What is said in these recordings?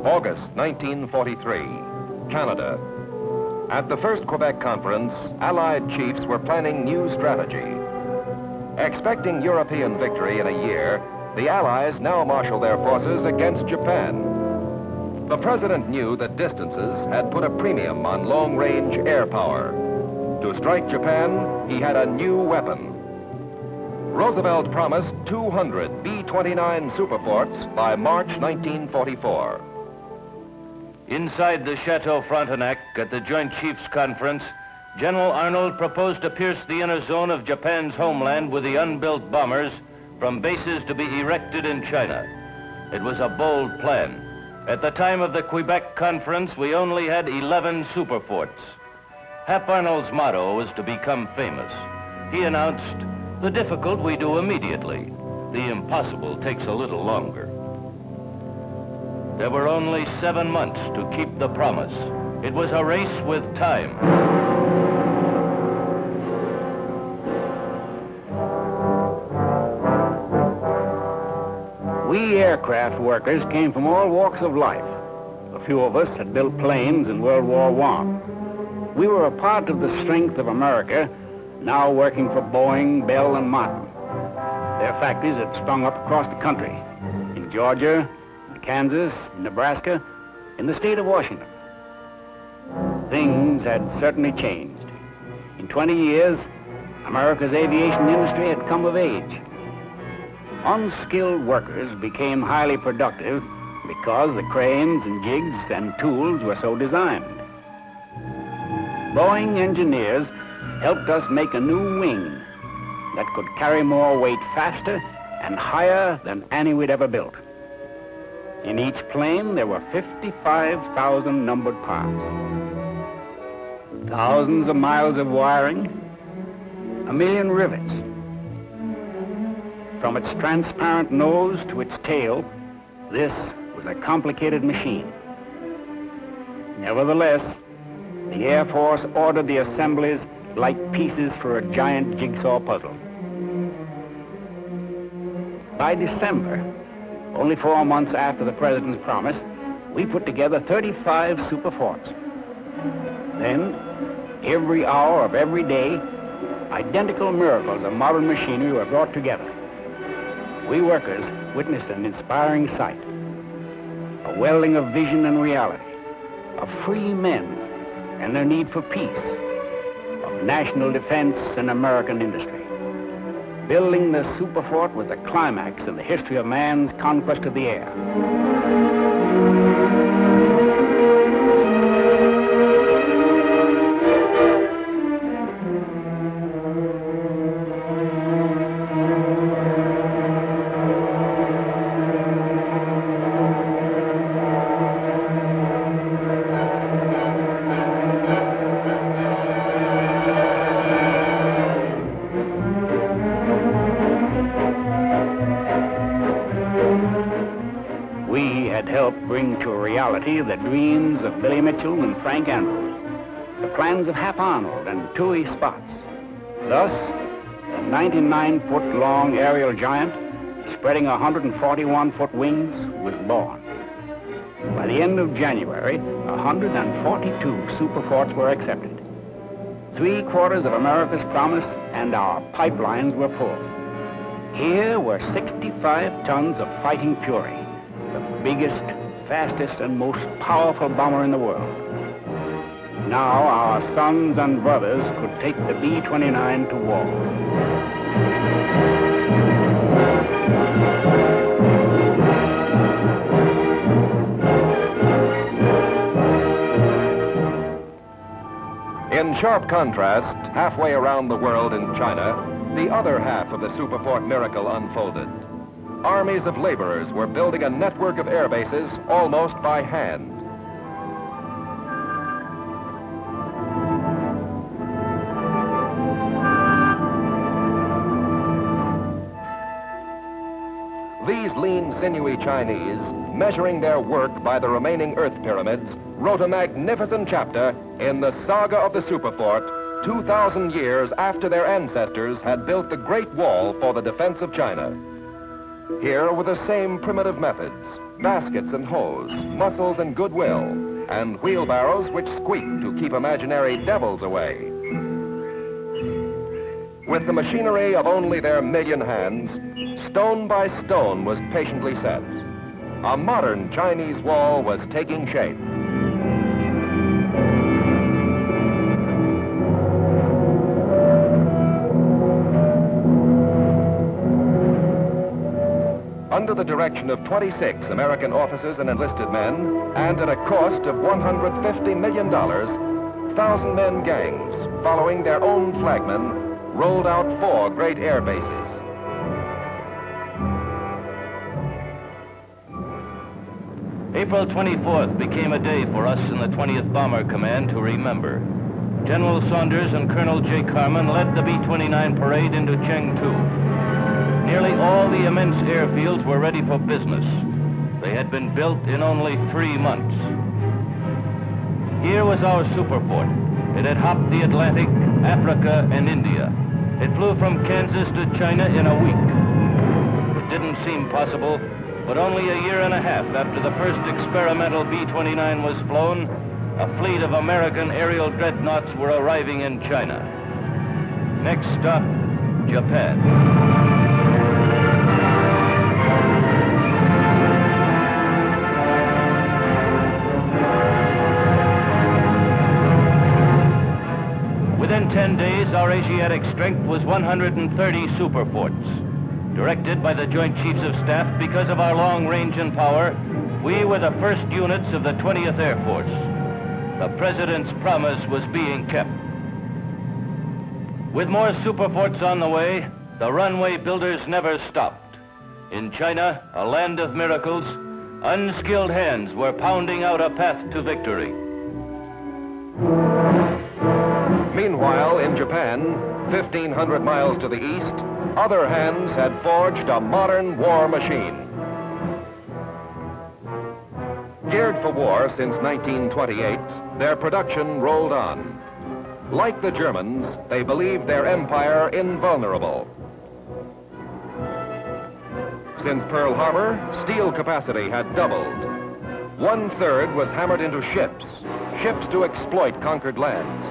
August 1943, Canada. At the First Quebec Conference, Allied chiefs were planning new strategy. Expecting European victory in a year, the Allies now marshal their forces against Japan. The President knew that distances had put a premium on long-range air power. To strike Japan, he had a new weapon. Roosevelt promised 200 B29 Superforts by March 1944. Inside the Chateau Frontenac at the Joint Chiefs Conference, General Arnold proposed to pierce the inner zone of Japan's homeland with the unbuilt bombers from bases to be erected in China. It was a bold plan. At the time of the Quebec Conference, we only had 11 Superforts. Hap Arnold's motto was to become famous. He announced, "The difficult we do immediately. The impossible takes a little longer." There were only 7 months to keep the promise. It was a race with time. We aircraft workers came from all walks of life. A few of us had built planes in World War I. We were a part of the strength of America, now working for Boeing, Bell, and Martin. Their factories had sprung up across the country, in Georgia, Kansas, Nebraska, in the state of Washington. Things had certainly changed. In 20 years, America's aviation industry had come of age. Unskilled workers became highly productive because the cranes and jigs and tools were so designed. Boeing engineers helped us make a new wing that could carry more weight faster and higher than any we'd ever built. In each plane, there were 55,000 numbered parts. Thousands of miles of wiring, 1 million rivets. From its transparent nose to its tail, this was a complicated machine. Nevertheless, the Air Force ordered the assemblies like pieces for a giant jigsaw puzzle. By December, only 4 months after the President's promise, we put together 35 Superforts. Then, every hour of every day, identical miracles of modern machinery were brought together. We workers witnessed an inspiring sight, a welding of vision and reality, of free men and their need for peace, of national defense and American industry. Building the Superfort was a climax in the history of man's conquest of the air. The dreams of Billy Mitchell and Frank Andrews, the plans of Hap Arnold and Tooey Spots. Thus, the 99-foot-long aerial giant, spreading 141-foot wings, was born. By the end of January, 142 Superforts were accepted. 3/4 of America's promise and our pipelines were full. Here were 65 tons of fighting fury, the biggest, fastest and most powerful bomber in the world. Now our sons and brothers could take the B-29 to war. In sharp contrast, halfway around the world in China, the other half of the Superfort miracle unfolded. Armies of laborers were building a network of air bases almost by hand. These lean, sinewy Chinese, measuring their work by the remaining Earth pyramids, wrote a magnificent chapter in the saga of the Superfort, 2,000 years after their ancestors had built the Great Wall for the defense of China. Here were the same primitive methods: baskets and hoes, muscles and goodwill, and wheelbarrows which squeaked to keep imaginary devils away. With the machinery of only their million hands, stone by stone was patiently set. A modern Chinese wall was taking shape. Under the direction of 26 American officers and enlisted men, and at a cost of $150 million, 1,000-man gangs, following their own flagmen, rolled out 4 great air bases. April 24th became a day for us in the 20th Bomber Command to remember. General Saunders and Colonel J. Carman led the B-29 parade into Chengdu. Nearly all the immense airfields were ready for business. They had been built in only 3 months. Here was our Superfort. It had hopped the Atlantic, Africa, and India. It flew from Kansas to China in a week. It didn't seem possible, but only a year and a half after the first experimental B-29 was flown, a fleet of American aerial dreadnoughts were arriving in China. Next stop, Japan. Within 10 days, our Asiatic strength was 130 Superforts. Directed by the Joint Chiefs of Staff because of our long range and power, we were the first units of the 20th Air Force. The President's promise was being kept. With more Superforts on the way, the runway builders never stopped. In China, a land of miracles, unskilled hands were pounding out a path to victory. Meanwhile, in Japan, 1,500 miles to the east, other hands had forged a modern war machine. Geared for war since 1928, their production rolled on. Like the Germans, they believed their empire invulnerable. Since Pearl Harbor, steel capacity had doubled. 1/3 was hammered into ships, ships to exploit conquered lands,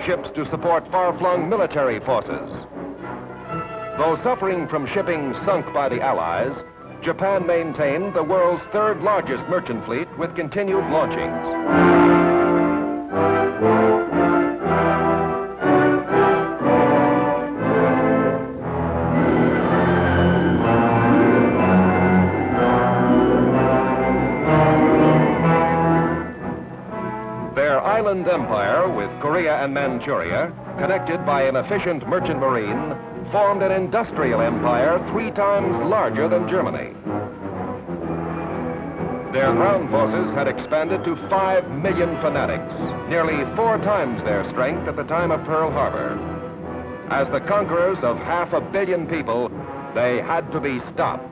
ships to support far-flung military forces. Though suffering from shipping sunk by the Allies, Japan maintained the world's 3rd largest merchant fleet with continued launchings. Their island empire with Korea and Manchuria, connected by an efficient merchant marine, formed an industrial empire 3 times larger than Germany. Their ground forces had expanded to 5 million fanatics, nearly 4 times their strength at the time of Pearl Harbor. As the conquerors of 500 million people, they had to be stopped.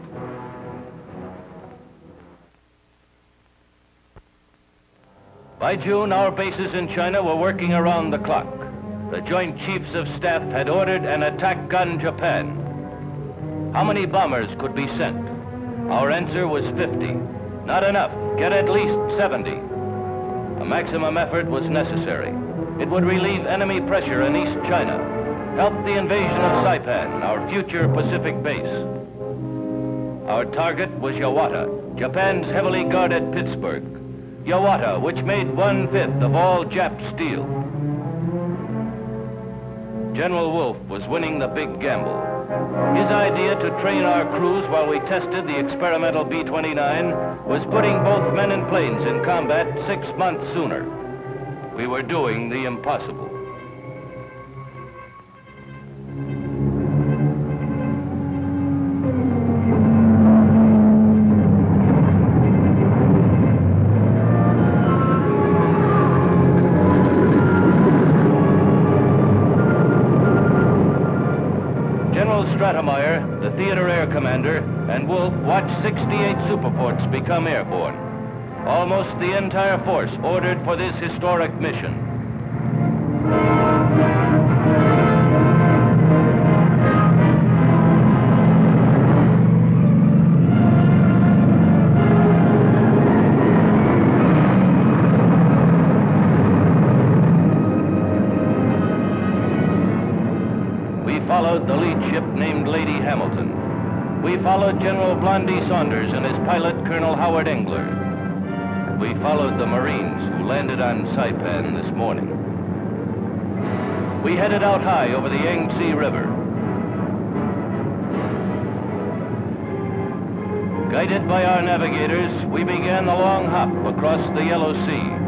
By June, our bases in China were working around the clock. The Joint Chiefs of Staff had ordered an attack on Japan. How many bombers could be sent? Our answer was 50. Not enough. Get at least 70. A maximum effort was necessary. It would relieve enemy pressure in East China, help the invasion of Saipan, our future Pacific base. Our target was Yawata, Japan's heavily guarded Pittsburgh. Yawata, which made 1/5 of all Jap steel. General Wolfe was winning the big gamble. His idea to train our crews while we tested the experimental B-29 was putting both men and planes in combat 6 months sooner. We were doing the impossible. theater air commander, and Wolf watched 68 Superforts become airborne. Almost the entire force ordered for this historic mission. Followed the lead ship named Lady Hamilton. We followed General Blondie Saunders and his pilot, Colonel Howard Engler. We followed the Marines who landed on Saipan this morning. We headed out high over the Yangtze River. Guided by our navigators, we began the long hop across the Yellow Sea.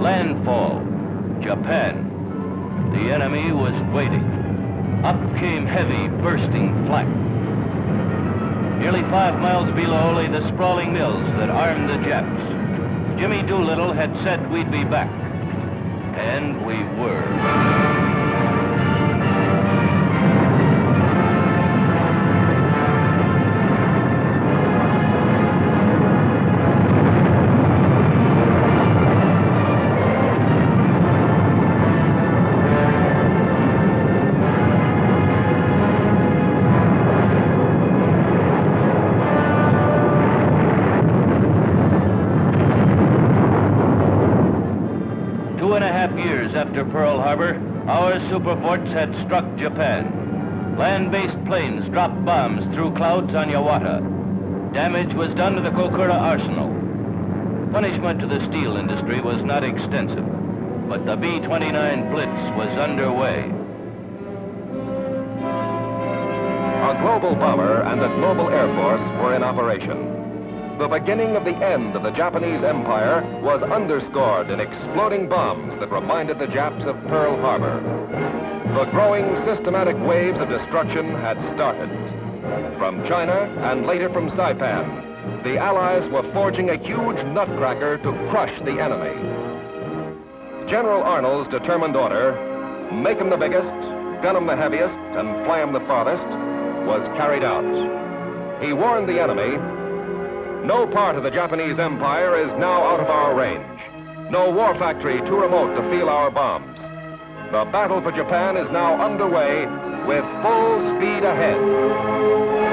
Landfall, Japan. The enemy was waiting. Up came heavy, bursting flak. Nearly 5 miles below lay the sprawling mills that armed the Japs. Jimmy Doolittle had said we'd be back. And we were. 2.5 years after Pearl Harbor, our Superforts had struck Japan. Land-based planes dropped bombs through clouds on Yawata. Damage was done to the Kokura arsenal. Punishment to the steel industry was not extensive, but the B29 Blitz was underway. A global bomber and a global air force were in operation. The beginning of the end of the Japanese Empire was underscored in exploding bombs that reminded the Japs of Pearl Harbor. The growing systematic waves of destruction had started. From China and later from Saipan, the Allies were forging a huge nutcracker to crush the enemy. General Arnold's determined order, make 'em the biggest, gun 'em the heaviest, and fly 'em the farthest, was carried out. He warned the enemy, no part of the Japanese Empire is now out of our range. No war factory too remote to feel our bombs. The battle for Japan is now underway with full speed ahead.